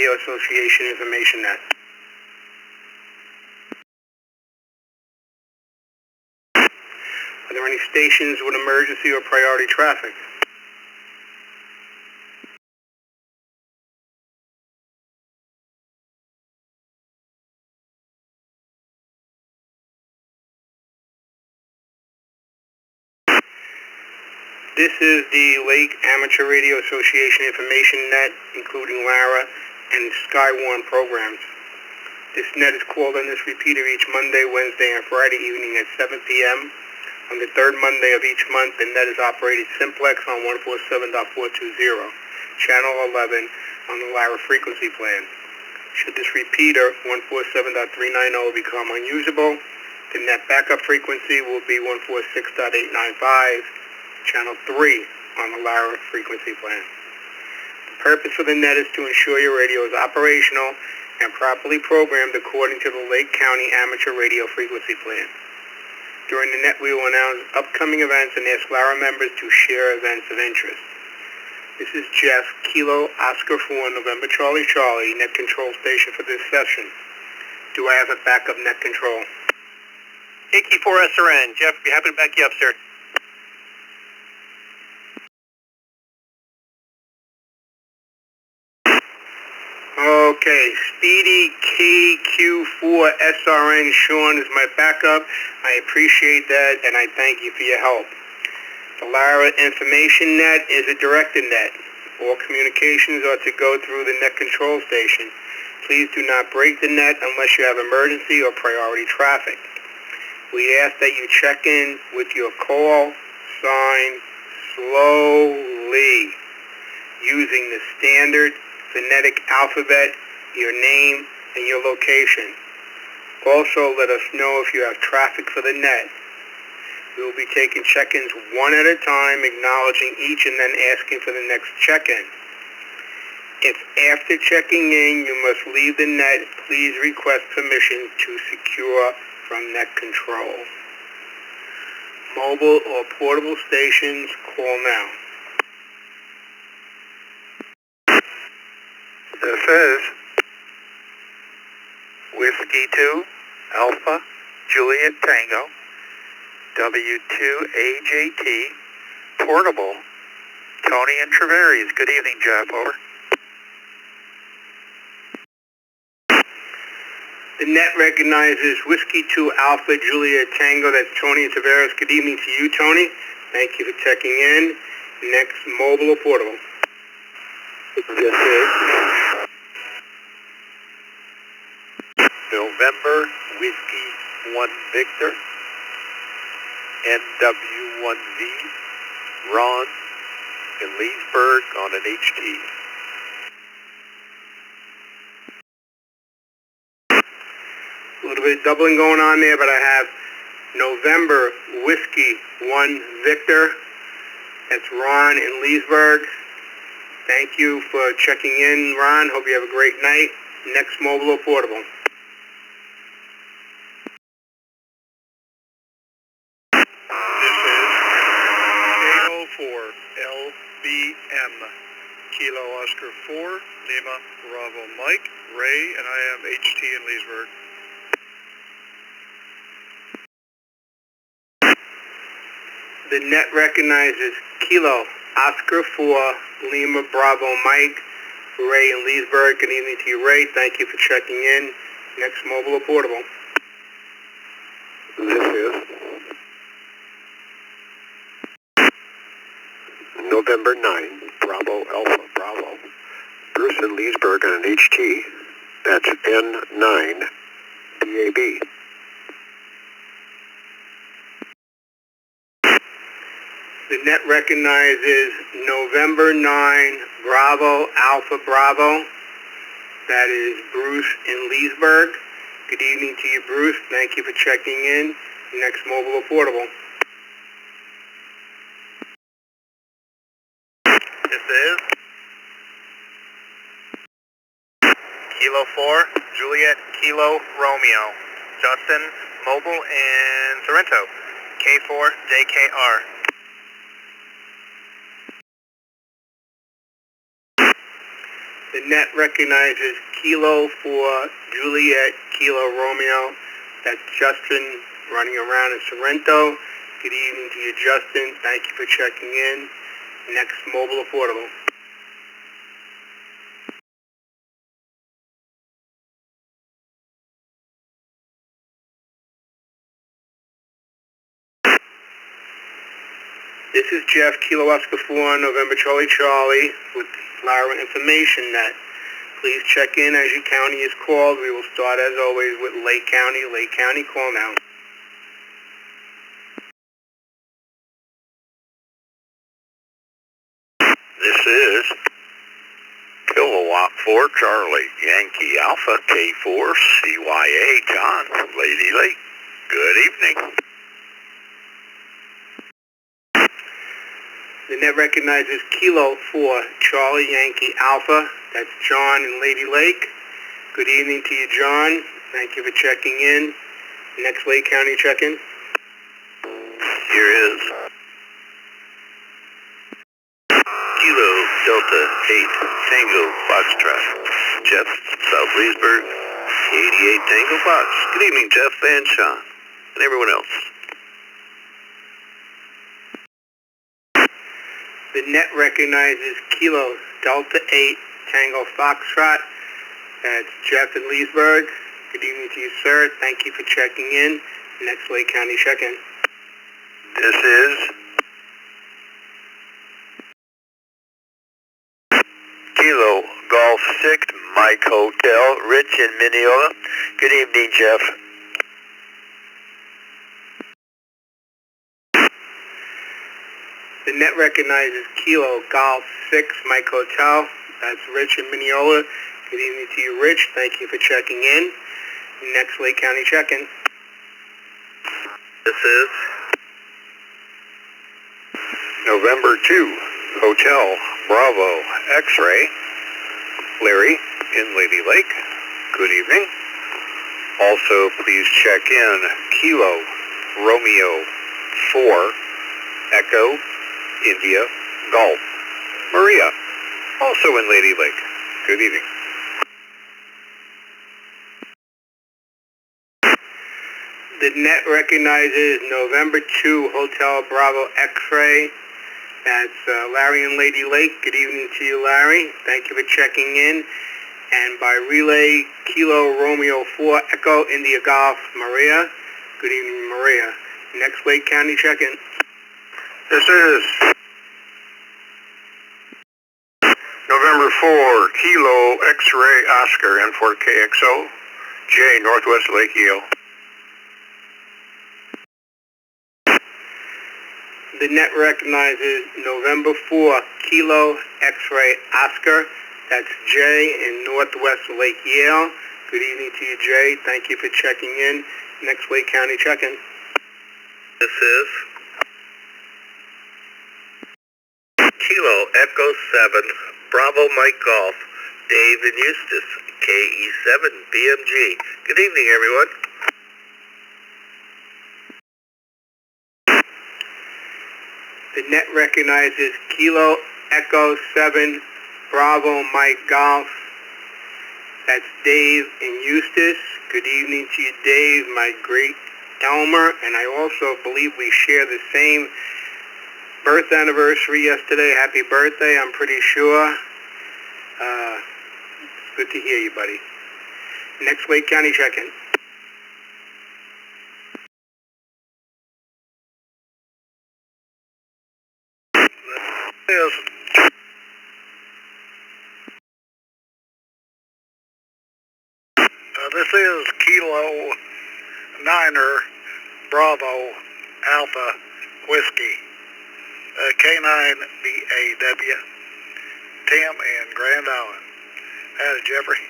Radio Association Information Net. Are there any stations with emergency or priority traffic? This is the Lake Amateur Radio Association Information Net, including LARA and Skywarn programs. This net is called on this repeater each Monday, Wednesday, and Friday evening at 7 p.m. On the third Monday of each month, the net is operated simplex on 147.420, channel 11 on the LARA frequency plan. Should this repeater, 147.390, become unusable, the net backup frequency will be 146.895, channel 3 on the LARA frequency plan. The purpose of the net is to ensure your radio is operational and properly programmed according to the Lake County Amateur Radio Frequency Plan. During the net, we will announce upcoming events and ask LARA members to share events of interest. This is Jeff, Kilo Oscar 4, November Charlie Charlie, net control station for this session. Do I have a backup net control? KT4SRN, Jeff, be happy to back you up, sir. Okay, Speedy KQ4SRN, Sean is my backup. I appreciate that, and I thank you for your help. The LARA Information Net is a directed net. All communications are to go through the net control station. Please do not break the net unless you have emergency or priority traffic. We ask that you check in with your call sign slowly using the standard phonetic alphabet, your name, and your location. Also, let us know if you have traffic for the net. We will be taking check-ins one at a time, acknowledging each and then asking for the next check-in. If after checking in you must leave the net, please request permission to secure from net control. Mobile or portable stations, call now. This is Whiskey 2, Alpha, Juliet Tango, W2AJT, portable, Tony and Traveries. Good evening, Jeff, over. The net recognizes Whiskey 2 Alpha Juliet Tango. That's Tony and Tavares. Good evening to you, Tony. Thank you for checking in. Next, mobile or portable? This is November Whiskey 1 Victor, NW1V, Ron in Leesburg on an HT. A little bit of doubling going on there, but I have November Whiskey 1 Victor. That's Ron in Leesburg. Thank you for checking in, Ron. Hope you have a great night. Next, mobile or portable? This is KO4LBM, Kilo Oscar 4, Lima Bravo Mike, Ray, and I am HT in Leesburg. The net recognizes Kilo Oscar 4, Lima Bravo Mike, Ray in Leesburg. Good evening to you, Ray. Thank you for checking in. Next, mobile or portable? This is November 9, Bravo Alpha Bravo, Bruce in Leesburg on an HT. That's N9 DAB. The net recognizes November 9, Bravo Alpha Bravo. That is Bruce in Leesburg. Good evening to you, Bruce. Thank you for checking in. Next, mobile or portable? This is Kilo 4, Juliet Kilo Romeo, Justin, mobile in Sorrento, K4JKR. The net recognizes Kilo for Juliet, Kilo Romeo. That's Justin running around in Sorrento. Good evening to you, Justin. Thank you for checking in. Next Mobile Affordable. This is Jeff, Kilo Oscar 4, November Charlie Charlie, with Lara Information Net. Please check in as your county is called. We will start, as always, with Lake County. Lake County, call now. This is Kilowatt 4 Charlie, Yankee Alpha K4 CYA John, Lady Lake. Good evening. The net recognizes Kilo 4 Charlie Yankee Alpha. That's John in Lady Lake. Good evening to you, John. Thank you for checking in. Next Lake County check-in. Here is Kilo Delta 8 Tango Foxtrot. Jeff, South Leesburg, 88 Tango Fox. Good evening, Jeff and Sean, and everyone else. The net recognizes Kilo Delta 8 Tango Foxtrot. That's Jeff in Leesburg. Good evening to you, sir. Thank you for checking in. Next Lake County check-in. This is Kilo Golf 6 Mike Hotel, Rich in Mineola. Good evening, Jeff. The net recognizes Kilo Golf 6 Mike Hotel. That's Rich in Mineola. Good evening to you, Rich. Thank you for checking in. Next Lake County check-in. This is November 2 Hotel Bravo X-Ray, Larry in Lady Lake. Good evening. Also, please check in Kilo Romeo 4 Echo India Golf, Maria, also in Lady Lake. Good evening. The net recognizes November 2 Hotel Bravo X-Ray. That's Larry in Lady Lake. Good evening to you, Larry. Thank you for checking in. And by relay, Kilo Romeo 4 Echo India Golf, Maria. Good evening, Maria. Next Lake County check-in. This is November 4 Kilo X-Ray Oscar N4KXO, J Northwest Lake Yale. The net recognizes November 4 Kilo X-Ray Oscar. That's Jay in Northwest Lake Yale. Good evening to you, Jay. Thank you for checking in. Next Lake County check-in. This is Kilo Echo 7 Bravo Mike Golf, Dave in Eustis, KE7 BMG. Good evening, everyone. The net recognizes Kilo Echo 7 Bravo Mike Golf. That's Dave in Eustis. Good evening to you, Dave, my great Elmer. And I also believe we share the same birth anniversary yesterday. Happy birthday, I'm pretty sure. It's good to hear you, buddy. Next Lake County check-in. Yes. This is Kilo Niner Bravo Alpha Whiskey, K9BAW, Tim in Grand Island. Howdy, Jeffrey.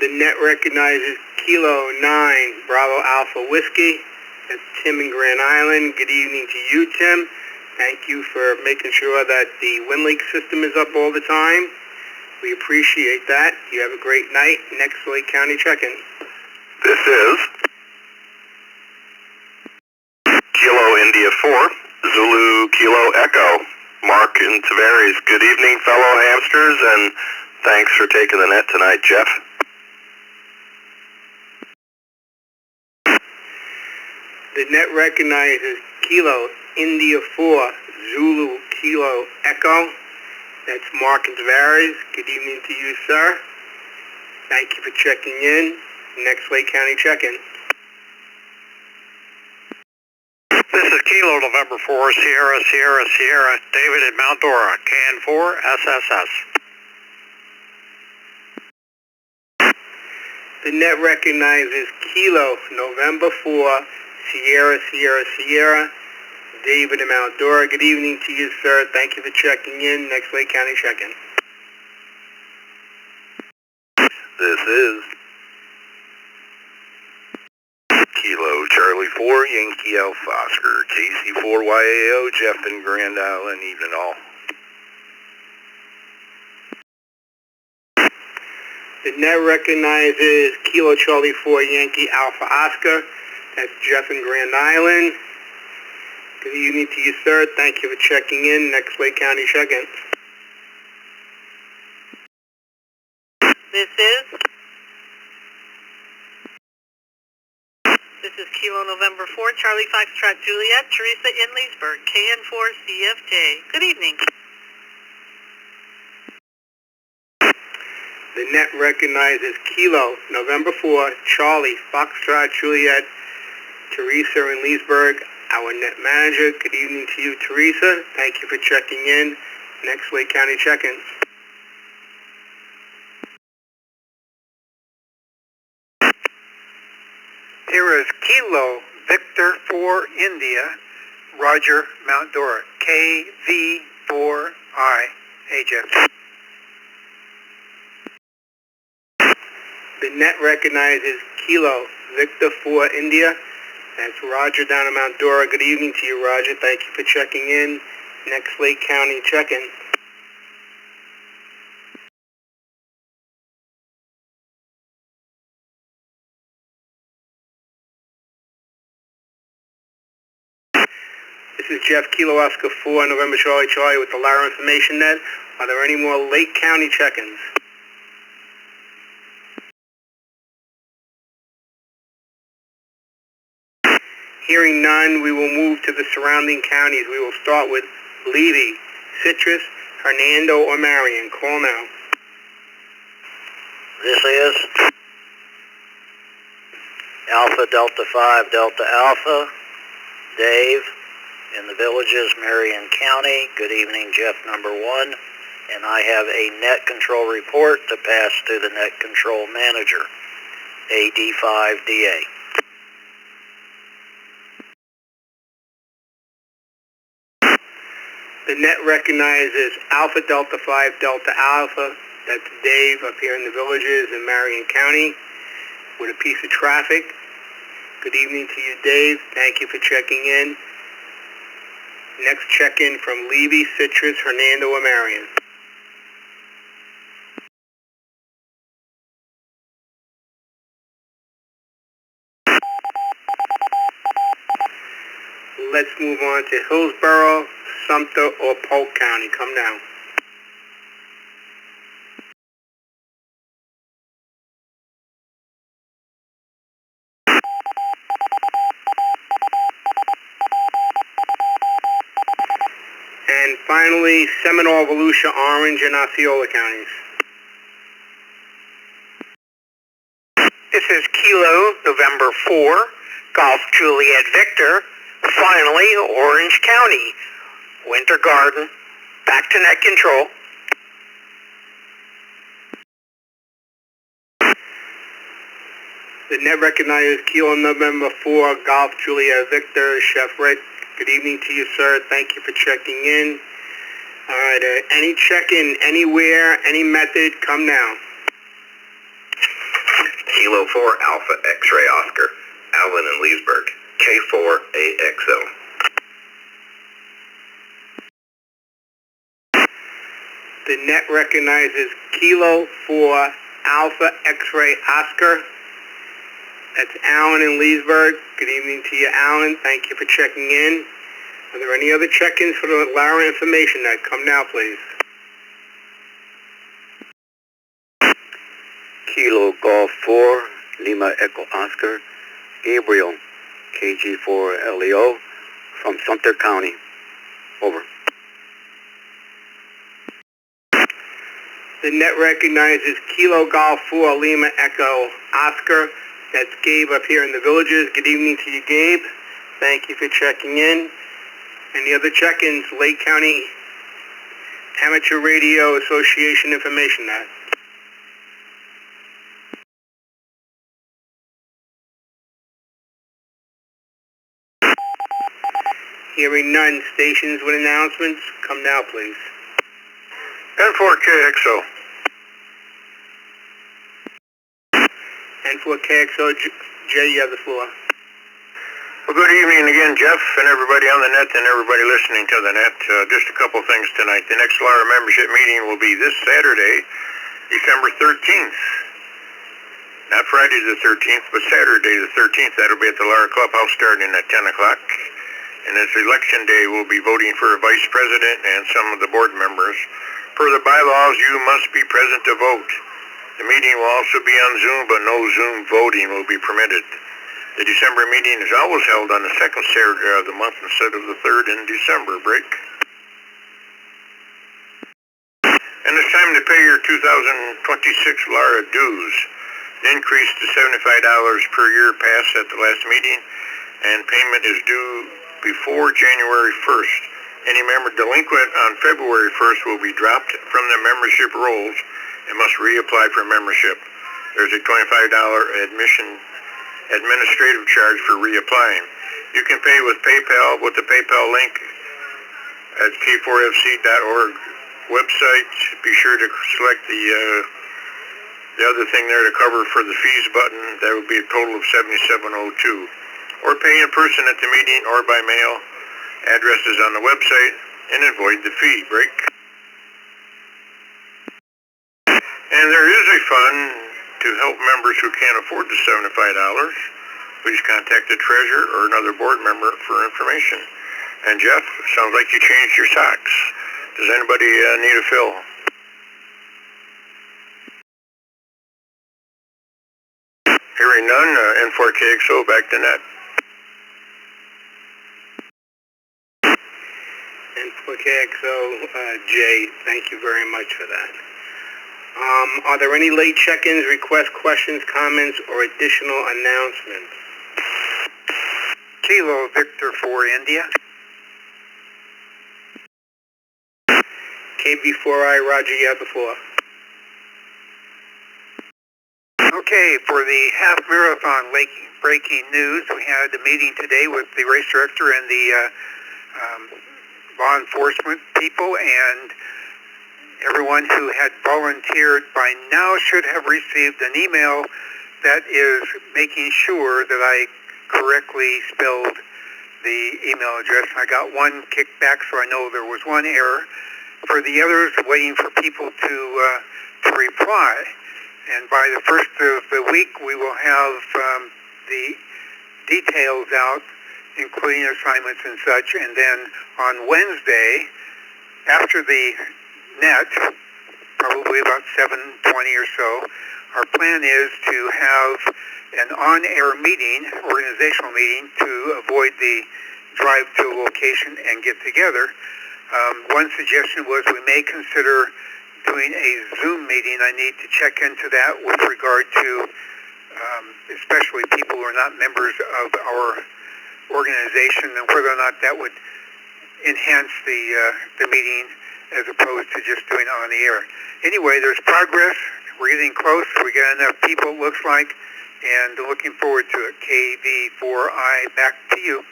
The net recognizes Kilo 9 Bravo Alpha Whiskey. That's Tim in Grand Island. Good evening to you, Tim. Thank you for making sure that the WinLink system is up all the time. We appreciate that. You have a great night. Next Lake County check-in. This is Kilo India 4 Zulu Kilo Echo, Mark in Tavares. Good evening, fellow hamsters, and thanks for taking the net tonight, Jeff. The net recognizes Kilo India 4 Zulu Kilo Echo. That's Mark in Tavares. Good evening to you, sir. Thank you for checking in. Next Lake County check-in. This is Kilo November 4 Sierra Sierra Sierra David at Mount Dora, KN4 SSS. The net recognizes Kilo November 4 Sierra Sierra Sierra David at Mount Dora. Good evening to you, sir. Thank you for checking in. Next Lake County check-in. This is Kilo Charlie 4 Yankee Alpha Oscar KC4 YAO Jeff in Grand Island. Evening all. The net recognizes Kilo Charlie 4 Yankee Alpha Oscar. That's Jeff in Grand Island. Good evening to you, sir. Thank you for checking in. Next Lake County check-in. This is Kilo November 4 Charlie Foxtrot Juliet Teresa in Leesburg, KN4 CFJ. Good evening. The net recognizes Kilo November 4 Charlie Foxtrot Juliet Teresa in Leesburg. Our net manager. Good evening to you, Teresa. Thank you for checking in. Next Lake County check-in. Here is Kilo Victor 4 India, Roger Mount Dora, KV4I, Jeff. The net recognizes Kilo Victor 4 India. That's Roger down at Mount Dora. Good evening to you, Roger. Thank you for checking in. Next Lake County check-in. This is Jeff Kilo Oscar 4 November Charlie Charlie with the Lara Information Net. Are there any more Lake County check-ins? Hearing none, we will move to the surrounding counties. We will start with Levy, Citrus, Hernando, or Marion. Call now. This is Alpha Delta 5 Delta Alpha, Dave, in the Villages, Marion County. Good evening, Jeff number 1. And I have a net control report to pass to the net control manager, AD5DA. The net recognizes Alpha Delta 5 Delta Alpha. That's Dave up here in the Villages in Marion County with a piece of traffic. Good evening to you, Dave. Thank you for checking in. Next check-in from Levy, Citrus, Hernando, or Marion. Let's move on to Hillsborough, Sumter, or Polk County. Come now. And finally, Seminole, Volusia, Orange, and Osceola counties. This is Kilo November 4 Golf Juliet Victor. Finally, Orange County, Winter Garden, back to net control. The net recognizes Kilo November 4 Golf Juliet Victor, Chef Rick. Good evening to you, sir. Thank you for checking in. All right, any check-in anywhere, any method, come now. Kilo 4 Alpha X-Ray Oscar, Alvin in Leesburg, K4AXO. The net recognizes Kilo 4 Alpha X-Ray Oscar. That's Alan in Leesburg. Good evening to you, Alan. Thank you for checking in. Are there any other check-ins for the Lara information net? Come now, please. Kilo Golf 4, Lima Echo Oscar, Gabriel, KG4 LEO, from Sumter County. Over. The net recognizes Kilo Golf 4 Lima Echo Oscar. That's Gabe up here in the Villages. Good evening to you, Gabe. Thank you for checking in. Any other check-ins? Lake County Amateur Radio Association information net. Hearing none. Stations with announcements. Come now, please. N4KXO. N4KXO, Jay, you have the floor. Well, good evening again, Jeff, and everybody on the net and everybody listening to the net. Just a couple things tonight. The next Lara membership meeting will be this Saturday, December 13th. Not Friday the 13th, but Saturday the 13th. That'll be at the Lara Clubhouse starting at 10 o'clock. And it's election day. We'll be voting for a vice president and some of the board members. Per the bylaws, you must be present to vote. The meeting will also be on Zoom, but no Zoom voting will be permitted. The December meeting is always held on the second Saturday of the month instead of the third in December break. And it's time to pay your 2026 Lara dues. The increase to $75 per year passed at the last meeting, and payment is due before January 1st. Any member delinquent on February 1st will be dropped from the membership rolls and must reapply for membership. There's a $25 administrative charge for reapplying. You can pay with PayPal with the PayPal link at k4fc.org website. Be sure to select the other thing there to cover for the fees button. That would be a total of $77.02. Or pay in person at the meeting or by mail. Address is on the website, and avoid the fee break. And there is a fund to help members who can't afford the $75. Please contact the treasurer or another board member for information. And Jeff, sounds like you changed your socks. Does anybody need a fill? Hearing none, N4KXO back to net. N4KXO, Jay, thank you very much for that. Are there any late check-ins, requests, questions, comments, or additional announcements? Kilo Victor 4 India. KB4I, Roger, you have the floor. Okay, for the half marathon breaking news, we had a meeting today with the race director and the law enforcement people, and everyone who had volunteered by now should have received an email that is making sure that I correctly spelled the email address. I got one kickback, so I know there was one error. For the others, waiting for people to reply. And by the first of the week, we will have the details out, including assignments and such. And then on Wednesday, after the net, probably about 7:20 or so, our plan is to have an on-air meeting, organizational meeting, to avoid the drive to a location and get together. One suggestion was we may consider doing a Zoom meeting. I need to check into that with regard to especially people who are not members of our organization, and whether or not that would enhance the meeting as opposed to just doing it on the air. Anyway, there's progress. We're getting close. We got enough people, it looks like, and looking forward to it. KV4I, back to you.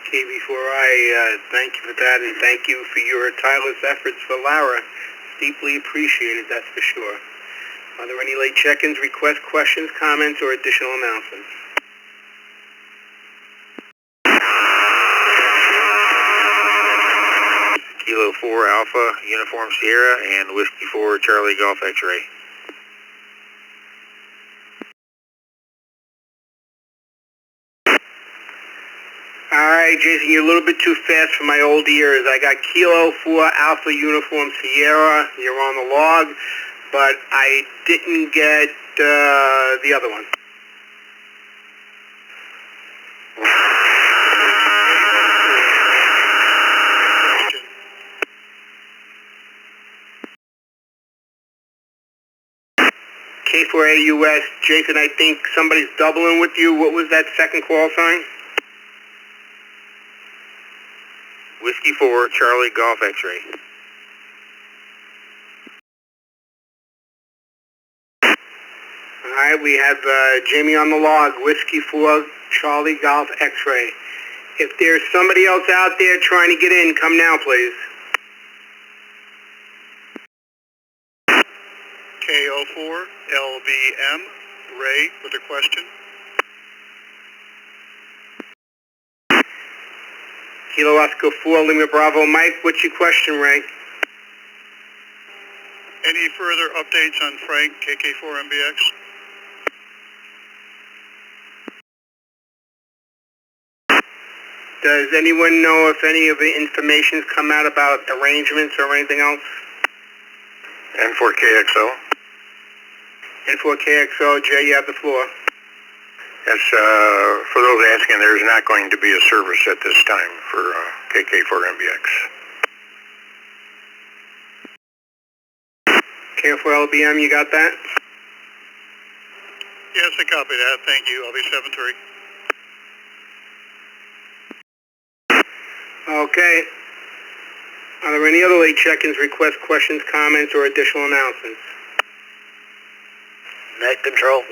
KB4I, thank you for that, and thank you for your tireless efforts for Lara. Deeply appreciated, that's for sure. Are there any late check-ins, requests, questions, comments, or additional announcements? Kilo 4 Alpha, Uniform Sierra, and Whiskey 4 Charlie Golf X-Ray. Alright, Jason, you're a little bit too fast for my old ears. I got Kilo 4 Alpha Uniform Sierra. You're on the log, but I didn't get the other one. K4AUS, Jason, I think somebody's doubling with you. What was that second call sign? Whiskey 4, Charlie Golf X-Ray. Alright, we have Jamie on the log, Whiskey 4, Charlie Golf X-Ray. If there's somebody else out there trying to get in, come now, please. K04 LBM, Ray with a question. Kilo Oscar 4, Lima Bravo, Mike, what's your question, Ray? Any further updates on Frank, KK4MBX? Does anyone know if any of the information's come out about arrangements or anything else? N4KXO. N4KXO, Jay, you have the floor. Yes, for those asking, there's not going to be a service at this time for KK4MBX. K4LBM, you got that? Yes, I copy that. Thank you. I'll be 7-3. Okay. Are there any other late check-ins, requests, questions, comments, or additional announcements? Net control.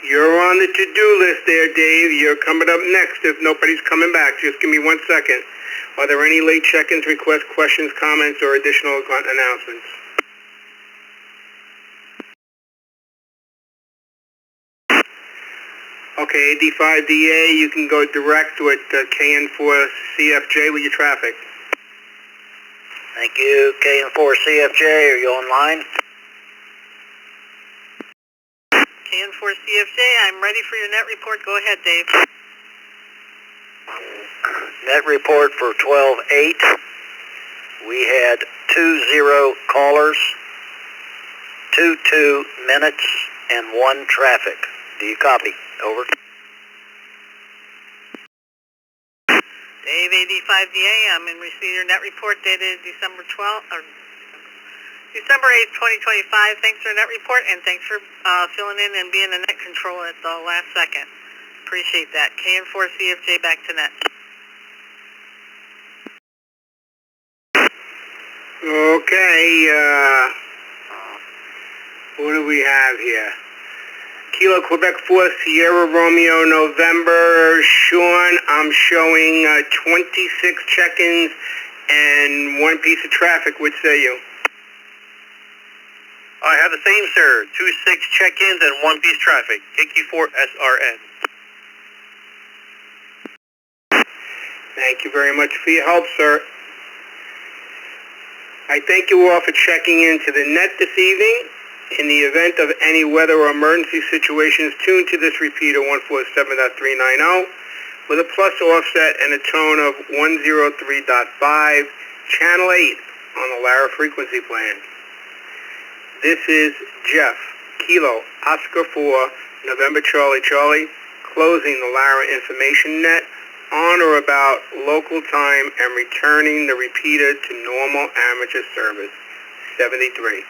You're on the to-do list there, Dave. You're coming up next if nobody's coming back. Just give me 1 second. Are there any late check-ins, requests, questions, comments, or additional announcements? Okay, AD5DA, you can go direct with KN4CFJ with your traffic. Thank you. KN4CFJ, are you online? KN4CFJ, I'm ready for your net report. Go ahead, Dave. Net report for 12/8. We had 20 callers, 22 minutes, and 1 traffic. Do you copy? Over. Dave, AD5DA, I'm in receipt of your net report dated December 8th, 2025. Thanks for the net report, and thanks for filling in and being a net control at the last second. Appreciate that. KN4CFJ, back to net. Okay, what do we have here? Kilo Quebec 4, Sierra Romeo November. Sean, I'm showing 26 check-ins and 1 piece of traffic. What say you? I have the same, sir. 26 check-ins and 1 piece traffic. KQ4 SRN. Thank you very much for your help, sir. I thank you all for checking into the net this evening. In the event of any weather or emergency situations, tune to this repeater 147.390 with a plus offset and a tone of 103.5, channel 8 on the Lara frequency plan. This is Jeff, Kilo, Oscar 4, November Charlie Charlie, closing the Lara information net on or about local time and returning the repeater to normal amateur service. 73.